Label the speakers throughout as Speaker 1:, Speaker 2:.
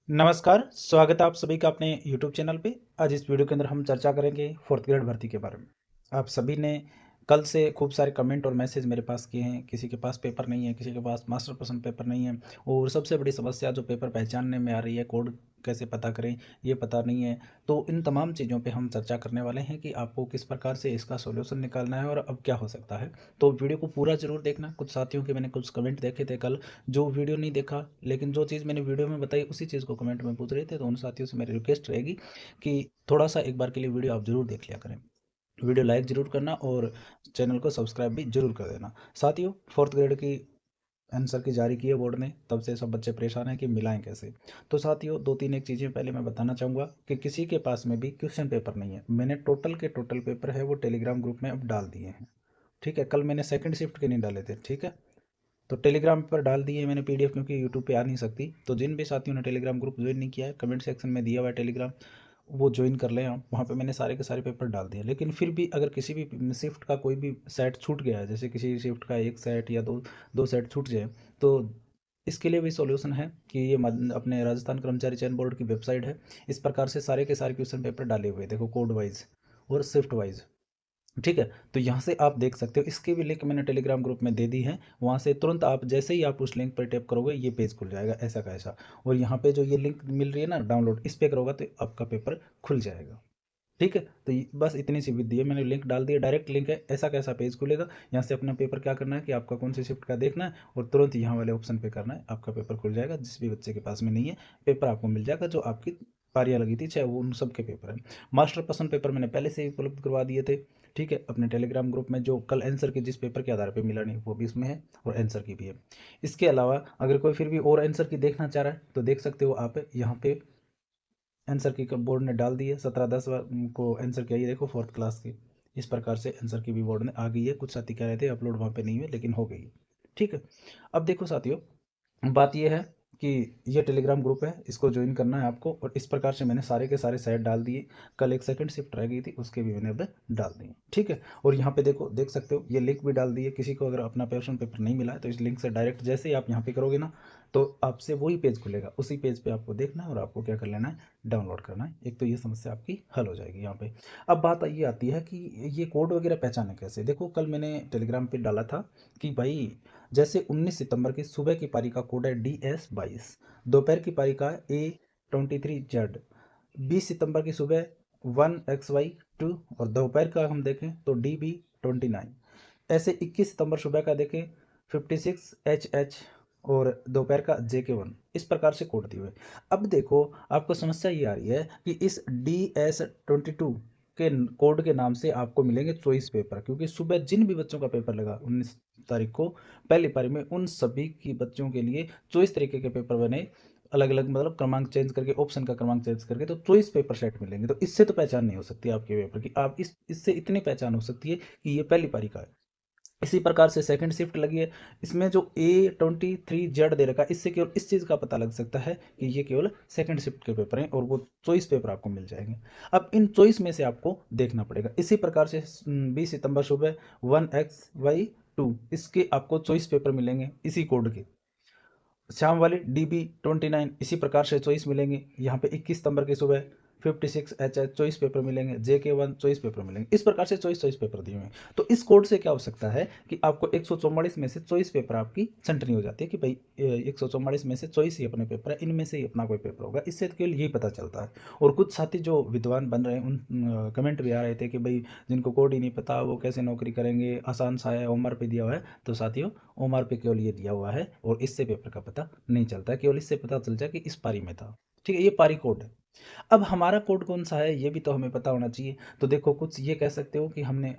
Speaker 1: नमस्कार, स्वागत है आप सभी का अपने यूट्यूब चैनल पे। आज इस वीडियो के अंदर हम चर्चा करेंगे 4th ग्रेड भर्ती के बारे में। आप सभी ने कल से खूब सारे कमेंट और मैसेज मेरे पास किए हैं, किसी के पास पेपर नहीं है, किसी के पास मास्टर प्रश्न पेपर नहीं है और सबसे बड़ी समस्या जो पेपर पहचानने में आ रही है, कोड कैसे पता करें, ये पता नहीं है। तो इन तमाम चीज़ों पे हम चर्चा करने वाले हैं कि आपको किस प्रकार से इसका सॉल्यूशन निकालना है और अब क्या हो सकता है। तो वीडियो को पूरा ज़रूर देखना। कुछ साथियों के मैंने कुछ कमेंट देखे थे कल, जो वीडियो नहीं देखा लेकिन जो चीज़ मैंने वीडियो में बताई उसी चीज़ को कमेंट में पूछ रहे थे, तो उन साथियों से मेरी रिक्वेस्ट रहेगी कि थोड़ा-सा एक बार के लिए वीडियो आप ज़रूर देख लिया करें। वीडियो लाइक ज़रूर करना और चैनल को सब्सक्राइब भी ज़रूर कर देना। साथियों, 4th ग्रेड की आंसर की जारी की है बोर्ड ने, तब से सब बच्चे परेशान हैं कि मिलाएँ कैसे? तो साथियों 2-3 एक चीज़ें पहले मैं बताना चाहूँगा कि किसी के पास में भी क्वेश्चन पेपर नहीं है। मैंने टोटल के टोटल पेपर है वो टेलीग्राम ग्रुप में अब डाल दिए हैं। ठीक है? कल मैंने सेकंड शिफ्ट के नहीं डाले थे। ठीक है? तो टेलीग्राम पर डाल दी है मैंने पीडीएफ, क्योंकि यूट्यूब पे आ नहीं सकती। तो जिन भी साथियों ने टेलीग्राम ग्रुप ज्वाइन नहीं किया है, कमेंट सेक्शन में दिया हुआ है टेलीग्राम, वो ज्वाइन कर लें आप। वहाँ पे मैंने सारे के सारे पेपर डाल दिए। लेकिन फिर भी अगर किसी भी शिफ्ट का कोई भी सेट छूट गया है, जैसे किसी शिफ्ट का एक सेट या दो सेट छूट जाए, तो इसके लिए भी सॉल्यूशन है कि ये अपने राजस्थान कर्मचारी चयन बोर्ड की वेबसाइट है। इस प्रकार से सारे के सारे क्वेश्चन पेपर डाले हुए हैं, देखो, कोड वाइज और शिफ्ट वाइज। ठीक है? तो यहाँ से आप देख सकते हो, इसकी भी लिंक मैंने टेलीग्राम ग्रुप में दे दी है। वहाँ से तुरंत आप जैसे ही आप उस लिंक पर टैप करोगे, ये पेज खुल जाएगा ऐसा का ऐसा। और यहाँ पे जो ये लिंक मिल रही है ना डाउनलोड, इस पे करोगे तो आपका पेपर खुल जाएगा। ठीक है? तो बस इतनी सी विधि है, मैंने लिंक डाल दिया, डायरेक्ट लिंक है, ऐसा कैसा पेज खुलेगा। यहाँ से अपना पेपर क्या करना है कि आपका कौन सी शिफ्ट का देखना है और तुरंत यहाँ वाले ऑप्शन पे करना है, आपका पेपर खुल जाएगा। जिस भी बच्चे के पास में नहीं है, पेपर आपको मिल जाएगा, जो आपकी पारियाँ लगी थी, चाहे वो उन सब के पेपर हैं। मास्टर प्रश्न पेपर मैंने पहले से ही उपलब्ध करवा दिए थे। ठीक है? अपने टेलीग्राम ग्रुप में जो कल आंसर की जिस पेपर के आधार पर मिला नहीं, वो भी इसमें है और आंसर की भी है। इसके अलावा अगर कोई फिर भी और आंसर की देखना चाह रहा है तो देख सकते हो आप यहाँ पे। आंसर की बोर्ड ने डाल दी है 17-10 को आंसर किया, ये देखो 4th क्लास की। इस प्रकार से आंसर की भी बोर्ड ने आ गई है। कुछ साथी कह रहे थे अपलोड वहाँ पे नहीं हुए, लेकिन हो गई है। ठीक है? अब देखो साथियों, बात ये है कि ये टेलीग्राम ग्रुप है, इसको ज्वाइन करना है आपको। और इस प्रकार से मैंने सारे के सारे सेट डाल दिए। कल एक सेकंड शिफ्ट रह गई थी, उसके भी मैंने अब डाल दिए। ठीक है? और यहाँ पे देखो, देख सकते हो, ये लिंक भी डाल दी है। किसी को अगर अपना क्वेश्चन पेपर नहीं मिला है तो इस लिंक से डायरेक्ट जैसे ही आप यहाँ पे करोगे ना, तो आपसे वही पेज खुलेगा। उसी पेज पे आपको देखना है और आपको क्या कर लेना है, डाउनलोड करना है। एक तो ये समस्या आपकी हल हो जाएगी यहाँ पे। अब बात ये आती है कि ये कोड वगैरह पहचाने कैसे। देखो, कल मैंने टेलीग्राम पे डाला था कि भाई, जैसे 19 सितंबर की सुबह की पारी का कोड है DS22, दोपहर की पारी का A23Z, 20 सितंबर की सुबह 1XY2 और दोपहर का हम देखें तो DB29। ऐसे 21 सितंबर सुबह का देखें 56HH और दोपहर का JK1। इस प्रकार से कोड दिए हुए। अब देखो, आपको समस्या ये आ रही है कि इस DS22 के कोड के नाम से आपको मिलेंगे चॉइस पेपर, क्योंकि सुबह जिन भी बच्चों का पेपर लगा 19 तारीख को पहली पारी में, उन सभी की बच्चों के लिए चॉइस तरीके के पेपर बने, अलग अलग, मतलब क्रमांक चेंज करके, ऑप्शन का क्रमांक चेंज करके, तो चॉइस पेपर सेट मिलेंगे। तो इससे तो पहचान नहीं हो सकती आपके पेपर की। आप इससे इतनी पहचान हो सकती है कि ये पहली पारी का है। इसी प्रकार से सेकंड शिफ्ट लगी है, इसमें जो A23Z दे रखा है, इससे केवल इस चीज़ का पता लग सकता है कि ये केवल सेकंड शिफ्ट के पेपर हैं और वो चॉइस पेपर आपको मिल जाएंगे। अब इन चॉइस में से आपको देखना पड़ेगा। इसी प्रकार से 20 सितंबर सुबह 1XY2, इसके आपको चॉइस पेपर मिलेंगे इसी कोड के। शाम वाले DB29 इसी प्रकार से चॉइस मिलेंगे। यहाँ पे 21 सितंबर की सुबह 56HH चॉइस पेपर मिलेंगे, JK1 चॉइस पेपर मिलेंगे। इस प्रकार से चॉइस चॉइस पेपर दिए हुए हैं। तो इस कोड से क्या हो सकता है कि आपको 144 में से चॉइस पेपर आपकी छंटनी हो जाती है कि भाई 144 में से चॉइस ही अपने पेपर है, इनमें से ही अपना कोई पेपर होगा। इससे केवल यही पता चलता है। और कुछ साथी जो विद्वान बन रहे हैं, उन कमेंट भी आ रहे थे कि भाई जिनको कोड ही नहीं पता वो कैसे नौकरी करेंगे, आसान सा है, होमवर्क पे दिया हुआ है। तो साथियों, ओमआर पे केवल ये दिया हुआ है और इससे पेपर का पता नहीं चलता है। केवल इससे पता चल जाए कि इस पारी में था। ठीक है? ये पारी कोड है। अब हमारा कोड कौन सा है ये भी तो हमें पता होना चाहिए। तो देखो, कुछ ये कह सकते हो कि हमने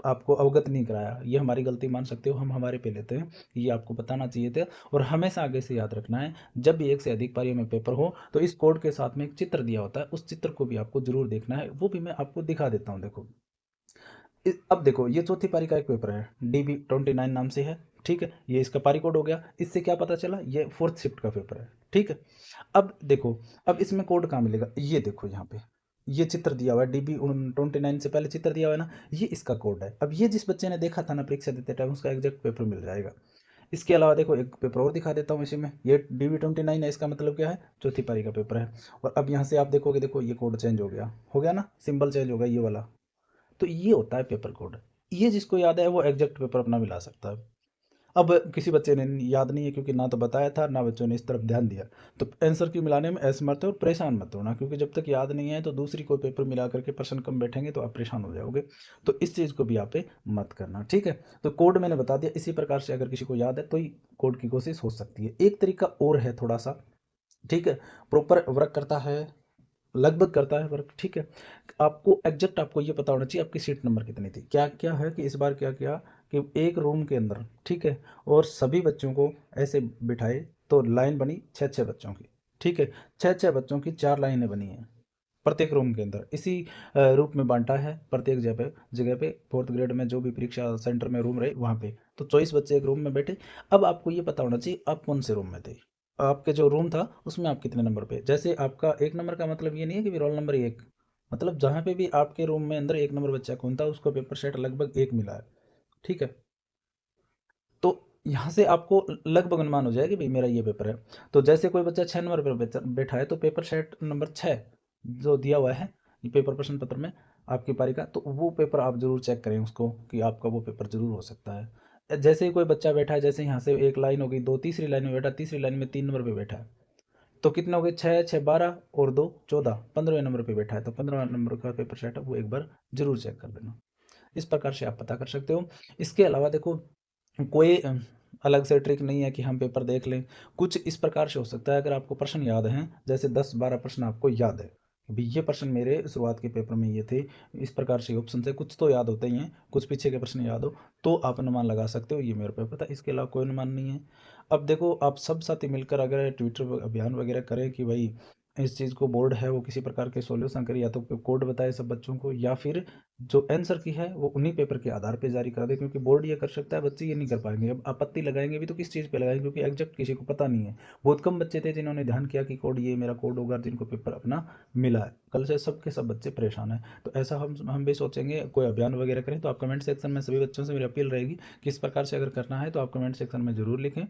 Speaker 1: आपको अवगत नहीं कराया, ये हमारी गलती मान सकते हो, हम हमारे पे लेते हैं। ये आपको बताना चाहिए था। और हमेशा आगे से याद रखना है, जब भी एक से अधिक पारियों में पेपर हो तो इस कोड के साथ में एक चित्र दिया होता है, उस चित्र को भी आपको जरूर देखना है। वो भी मैं आपको दिखा देता हूँ। देखो, अब देखो, ये चौथी पारी का एक पेपर है, DB29 नाम से है। ठीक है? ये इसका पारी कोड हो गया। इससे क्या पता चला, ये 4th शिफ्ट का पेपर है। ठीक है? अब देखो, अब इसमें कोड कहाँ मिलेगा, ये देखो यहाँ पे ये चित्र दिया हुआ है। DB29 से पहले चित्र दिया हुआ है ना, ये इसका कोड है। अब ये जिस बच्चे ने देखा था ना परीक्षा देते टाइम, उसका एग्जैक्ट पेपर मिल जाएगा। इसके अलावा देखो एक पेपर और दिखा देता हूँ इसी में, ये DV29 है, इसका मतलब क्या है, चौथी पारी का पेपर है। और अब यहाँ से आप देखोगे, देखो ये कोड चेंज हो गया ना, सिंबल चेंज हो गया ये वाला। तो ये होता है पेपर कोड। ये जिसको याद है वो एग्जैक्ट पेपर अपना मिला सकता है। अब किसी बच्चे ने याद नहीं है, क्योंकि ना तो बताया था ना बच्चों ने इस तरफ ध्यान दिया, तो आंसर की मिलाने में ऐसे मत हो और परेशान मत होना, क्योंकि जब तक याद नहीं है तो दूसरी कोई पेपर मिला करके पर्सन कम बैठेंगे तो आप परेशान हो जाओगे। तो इस चीज़ को भी आप पे मत करना, ठीक है। तो कोड मैंने बता दिया, इसी प्रकार से अगर किसी को याद है तो ही कोड की कोशिश हो सकती है। एक तरीका और है थोड़ा सा, ठीक है, प्रॉपर वर्क करता है, लगभग करता है वर्क, ठीक है। आपको एग्जैक्ट आपको ये पता होना चाहिए आपकी सीट नंबर कितनी थी। क्या क्या है कि इस बार क्या किया कि एक रूम के अंदर, ठीक है, और सभी बच्चों को ऐसे बिठाए, तो लाइन बनी छः छः बच्चों की, ठीक है, छः छः बच्चों की चार लाइनें बनी हैं प्रत्येक रूम के अंदर, इसी रूप में बांटा है प्रत्येक जगह पे फोर्थ ग्रेड में जो भी परीक्षा सेंटर में रूम रहे वहाँ पे, तो 24 बच्चे एक रूम में बैठे। अब आपको ये पता होना चाहिए आप कौन से रूम में थे, आपके जो रूम था उसमें आप कितने नंबर पे। जैसे आपका एक नंबर का मतलब ये नहीं है कि रोल नंबर एक, मतलब जहाँ पे भी आपके रूम में अंदर एक नंबर बच्चा कौन था उसको पेपर सेट लगभग एक मिला है, ठीक है। तो यहाँ से आपको लगभग अनुमान हो जाएगा कि भाई मेरा ये पेपर है। तो जैसे कोई बच्चा 6 नंबर पर बैठा है तो पेपर सेट नंबर 6 जो दिया हुआ है ये पेपर प्रश्न पत्र में आपकी पारी का, तो वो पेपर आप जरूर चेक करें उसको कि आपका वो पेपर जरूर हो सकता है। जैसे ही कोई बच्चा बैठा है, जैसे यहाँ से एक लाइन हो गई, दो तीसरी लाइन में बैठा, तीसरी लाइन में 3 नंबर पे बैठा है, तो कितने हो गए, छः छः 12 और 2 14, 15वें नंबर पे बैठा है, तो 15वें नंबर का पेपर सेट है वो एक बार जरूर चेक कर लेना। इस प्रकार से आप पता कर सकते हो। इसके अलावा देखो कोई अलग से ट्रिक नहीं है कि हम पेपर देख लें। कुछ इस प्रकार से हो सकता है, अगर आपको प्रश्न याद हैं, जैसे 10-12 प्रश्न आपको याद है कि भाई ये प्रश्न मेरे शुरुआत के पेपर में ये थे, इस प्रकार से ऑप्शन से कुछ तो याद होते ही हैं, कुछ पीछे के प्रश्न याद हो, तो आप अनुमान लगा सकते हो ये मेरे पेपर था। इसके अलावा कोई अनुमान नहीं है। अब देखो आप सब साथी मिलकर अगर ट्विटर अभियान वगैरह करें कि भाई इस चीज़ को बोर्ड है वो किसी प्रकार के सॉल्यूशन करे, या तो कोड बताए सब बच्चों को, या फिर जो आंसर की है वो उन्हीं पेपर के आधार पे जारी करा दे, क्योंकि बोर्ड ये कर सकता है, बच्चे ये नहीं कर पाएंगे। अब आपत्ति लगाएंगे भी तो किस चीज़ पे लगाएंगे, क्योंकि एग्जैक्ट किसी को पता नहीं है। बहुत कम बच्चे थे जिन्होंने ध्यान किया कि कोड ये मेरा कोड होगा, जिनको पेपर अपना मिला है। कल से सब के सब बच्चे परेशान हैं। तो ऐसा हम भी सोचेंगे कोई अभियान वगैरह करें, तो आप कमेंट सेक्शन में सभी बच्चों से मेरी अपील रहेगी कि इस प्रकार से अगर करना है तो आप कमेंट सेक्शन में ज़रूर लिखें।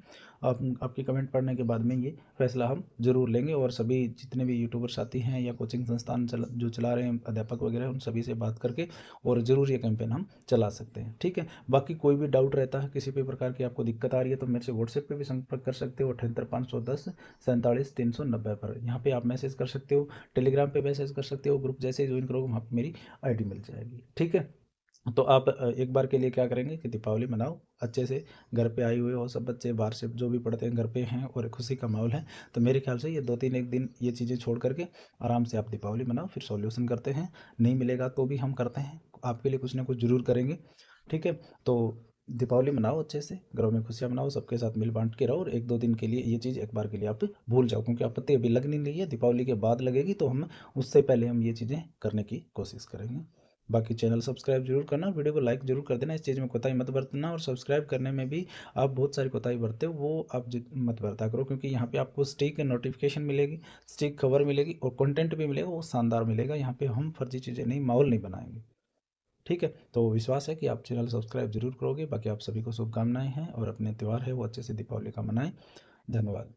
Speaker 1: आपकी कमेंट पढ़ने के बाद में ये फैसला हम ज़रूर लेंगे, और सभी जितने भी यूट्यूबर साथी हैं या कोचिंग संस्थान जो चला रहे हैं अध्यापक वगैरह, उन सभी से बात करके और ज़रूर ये कैंपेन हम चला सकते हैं, ठीक है। बाकी कोई भी डाउट रहता है, किसी भी प्रकार की आपको दिक्कत आ रही है, तो मेरे से व्हाट्सएप पे भी संपर्क कर सकते हो, 78 510 47 90 पर। यहाँ पे आप मैसेज कर सकते हो, टेलीग्राम पे मैसेज कर सकते हो, ग्रुप जैसे ही ज्वाइन करोगे वहाँ पे मेरी आईडी मिल जाएगी, ठीक है। तो आप एक बार के लिए क्या करेंगे कि दीपावली मनाओ अच्छे से, घर पे आए हुए हो सब बच्चे, बाहर से जो भी पढ़ते हैं घर पे हैं और खुशी का माहौल है। तो मेरे ख्याल से ये 2-3 एक दिन ये चीज़ें छोड़ करके आराम से आप दीपावली मनाओ, फिर सॉल्यूशन करते हैं। नहीं मिलेगा तो भी हम करते हैं, आपके लिए कुछ ना कुछ ज़रूर करेंगे, ठीक है। तो दीपावली मनाओ अच्छे से, घरों में खुशियाँ मनाओ, सबके साथ मिल बांट के रहो, और 1-2 दिन के लिए ये चीज़ एक बार के लिए आप भूल जाओ, क्योंकि आपत्ति अभी लगनी नहीं है, दीपावली के बाद लगेगी, तो हम उससे पहले हम ये चीज़ें करने की कोशिश करेंगे। बाकी चैनल सब्सक्राइब जरूर करना, वीडियो को लाइक जरूर कर देना, इस चीज़ में कोताही मत बरतना, और सब्सक्राइब करने में भी आप बहुत सारी कोताही बरते हो, वो आप मत बरता करो, क्योंकि यहाँ पे आपको स्टिक नोटिफिकेशन मिलेगी, स्टिक खबर मिलेगी, और कंटेंट भी मिलेगा, वो शानदार मिलेगा। यहाँ पे हम फर्जी चीज़ें नहीं, माहौल नहीं बनाएंगे, ठीक है। तो विश्वास है कि आप चैनल सब्सक्राइब जरूर करोगे। बाकी आप सभी को शुभकामनाएं हैं, और अपने त्यौहार है वो अच्छे से दीपावली का मनाएं। धन्यवाद।